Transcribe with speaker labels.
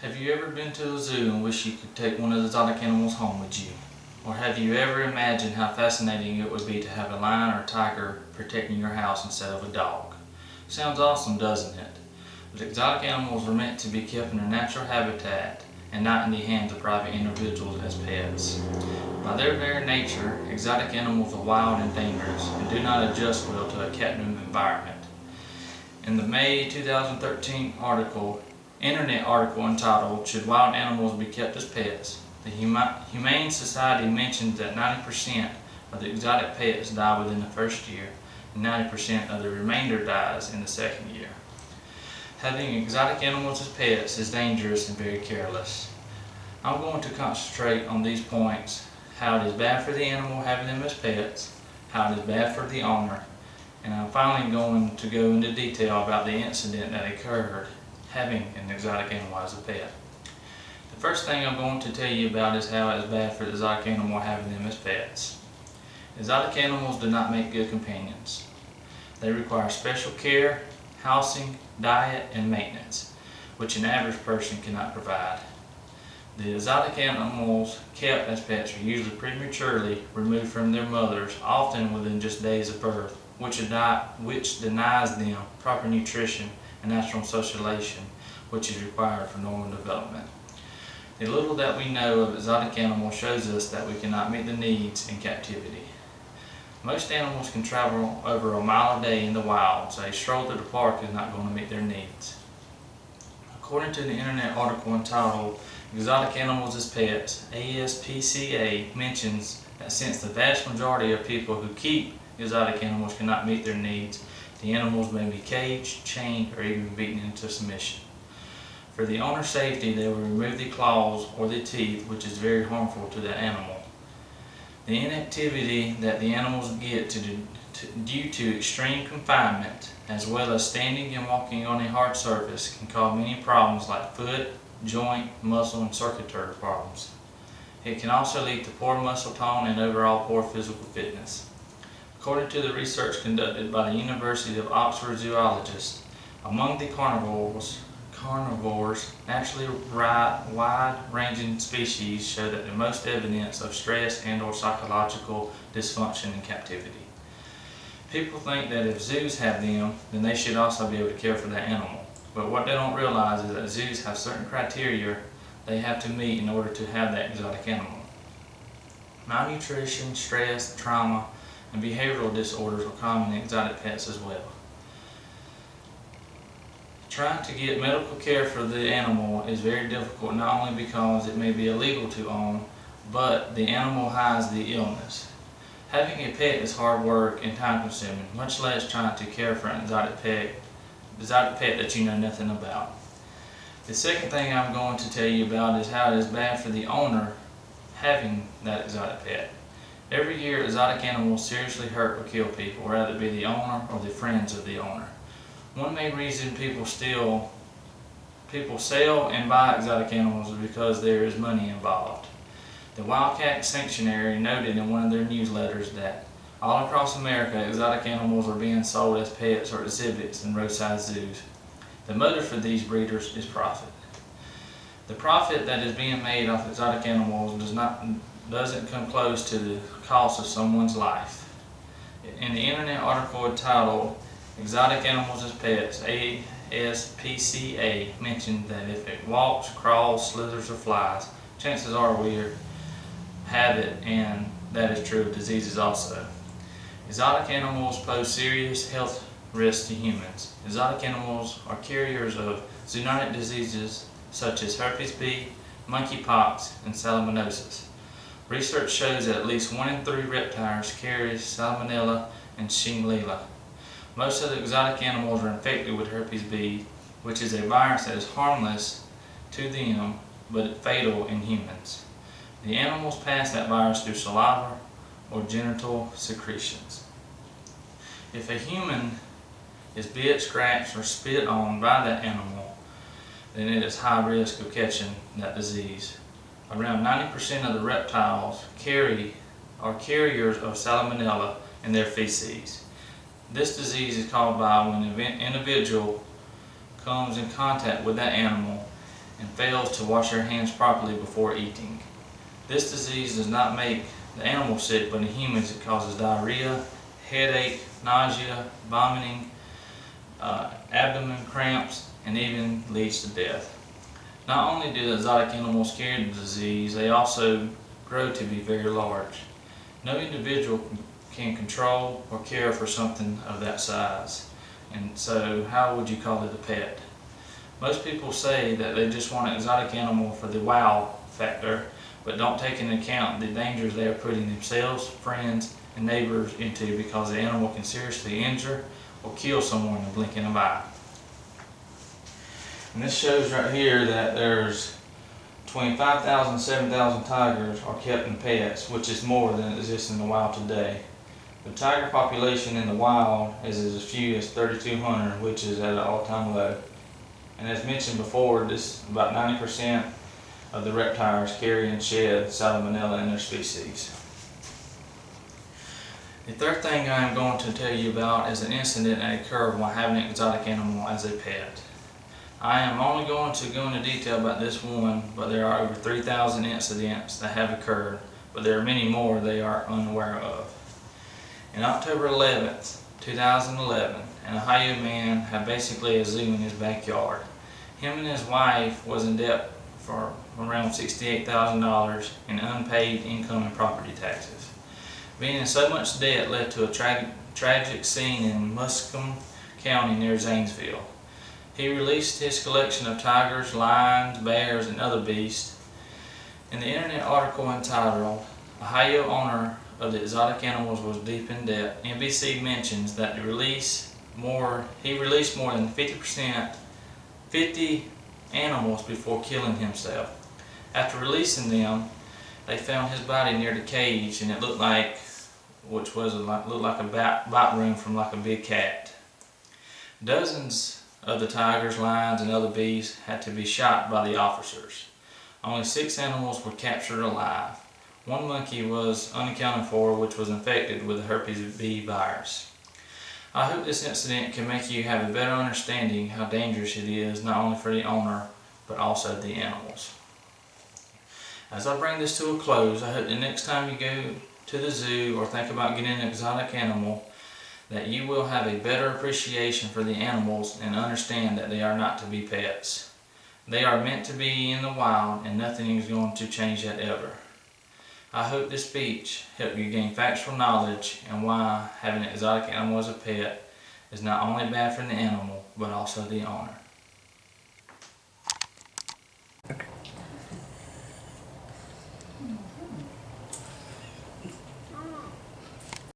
Speaker 1: Have you ever been to a zoo and wish you could take one of the exotic animals home with you? Or have you ever imagined how fascinating it would be to have a lion or tiger protecting your house instead of a dog? Sounds awesome, doesn't it? But exotic animals are meant to be kept in their natural habitat and not in the hands of private individuals as pets. By their very nature, exotic animals are wild and dangerous and do not adjust well to a captive environment. In the May 2013 internet article entitled "Should Wild Animals Be Kept as Pets?", the Humane Society mentions that 90% of the exotic pets die within the first year and 90% of the remainder dies in the second year. Having exotic animals as pets is dangerous and very careless. I'm going to concentrate on these points: how it is bad for the animal having them as pets, how it is bad for the owner, and I'm finally going to go into detail about the incident that occurred having an exotic animal as a pet. The first thing I'm going to tell you about is how it is bad for the exotic animal having them as pets. Exotic animals do not make good companions. They require special care, housing, diet, and maintenance, which an average person cannot provide. The exotic animals kept as pets are usually prematurely removed from their mothers, often within just days of birth, which denies them proper nutrition and natural socialization, which is required for normal development. The little that we know of exotic animals shows us that we cannot meet the needs in captivity. Most animals can travel over a mile a day in the wild, so a stroll to the park is not going to meet their needs. According to the internet article entitled "Exotic Animals as Pets," ASPCA mentions that since the vast majority of people who keep exotic animals cannot meet their needs, the animals may be caged, chained, or even beaten into submission. For the owner's safety, they will remove the claws or the teeth, which is very harmful to the animal. The inactivity that the animals get due to extreme confinement, as well as standing and walking on a hard surface, can cause many problems like foot, joint, muscle, and circulatory problems. It can also lead to poor muscle tone and overall poor physical fitness. According to the research conducted by the University of Oxford zoologists, among the carnivores, naturally wide-ranging species show that the most evidence of stress and/or psychological dysfunction in captivity. People think that if zoos have them, then they should also be able to care for that animal. But what they don't realize is that zoos have certain criteria they have to meet in order to have that exotic animal. Malnutrition, stress, trauma, and behavioral disorders are common in exotic pets as well. Trying to get medical care for the animal is very difficult, not only because it may be illegal to own, but the animal hides the illness. Having a pet is hard work and time consuming, much less trying to care for an exotic pet that you know nothing about. The second thing I'm going to tell you about is how it is bad for the owner having that exotic pet. Every year, exotic animals seriously hurt or kill people, whether it be the owner or the friends of the owner. One main reason people sell and buy exotic animals is because there is money involved. The Wildcat Sanctuary noted in one of their newsletters that all across America, exotic animals are being sold as pets or exhibits in roadside zoos. The motive for these breeders is profit. The profit that is being made off exotic animals doesn't come close to the cost of someone's life. In the internet article entitled "Exotic Animals as Pets," ASPCA mentioned that if it walks, crawls, slithers, or flies, chances are we have it, and that is true of diseases also. Exotic animals pose serious health risks to humans. Exotic animals are carriers of zoonotic diseases such as herpes B, monkeypox, and salmonellosis. Research shows that at least 1 in 3 reptiles carries salmonella and shigella. Most of the exotic animals are infected with herpes B, which is a virus that is harmless to them but fatal in humans. The animals pass that virus through saliva or genital secretions. If a human is bit, scratched, or spit on by that animal, then it is high risk of catching that disease. Around 90% of the reptiles are carriers of salmonella in their feces. This disease is caused by when an individual comes in contact with that animal and fails to wash their hands properly before eating. This disease does not make the animal sick, but in humans it causes diarrhea, headache, nausea, vomiting, abdomen cramps, and even leads to death. Not only do the exotic animals carry the disease, they also grow to be very large. No individual can control or care for something of that size. And so how would you call it a pet? Most people say that they just want an exotic animal for the wow factor, but don't take into account the dangers they are putting themselves, friends, and neighbors into, because the animal can seriously injure or kill someone in the blink of an eye. And this shows right here that there's between 5,000 and 7,000 tigers are kept in pets, which is more than exists in the wild today. The tiger population in the wild is as few as 3,200, which is at an all-time low. And as mentioned before, about 90% of the reptiles carry and shed salmonella in their species. The third thing I am going to tell you about is an incident that occurred while having an exotic animal as a pet. I am only going to go into detail about this one, but there are over 3,000 incidents that have occurred, but there are many more they are unaware of. On October 11th, 2011, an Ohio man had basically a zoo in his backyard. Him and his wife was in debt for around $68,000 in unpaid income and property taxes. Being in so much debt led to a tragic scene in Muscombe County near Zanesville. He released his collection of tigers, lions, bears, and other beasts. In the internet article entitled, "Ohio owner of the exotic animals was deep in debt," NBC mentions that he released more than 50 animals before killing himself. After releasing them, they found his body near the cage, and it looked like a bite room from like a big cat. Dozens of the tigers, lions, and other beasts had to be shot by the officers. Only 6 animals were captured alive. One monkey was unaccounted for, which was infected with the herpes B virus. I hope this incident can make you have a better understanding how dangerous it is, not only for the owner, but also the animals. As I bring this to a close, I hope the next time you go to the zoo or think about getting an exotic animal, that you will have a better appreciation for the animals and understand that they are not to be pets. They are meant to be in the wild, and nothing is going to change that ever. I hope this speech helped you gain factual knowledge and why having an exotic animal as a pet is not only bad for the animal, but also the owner.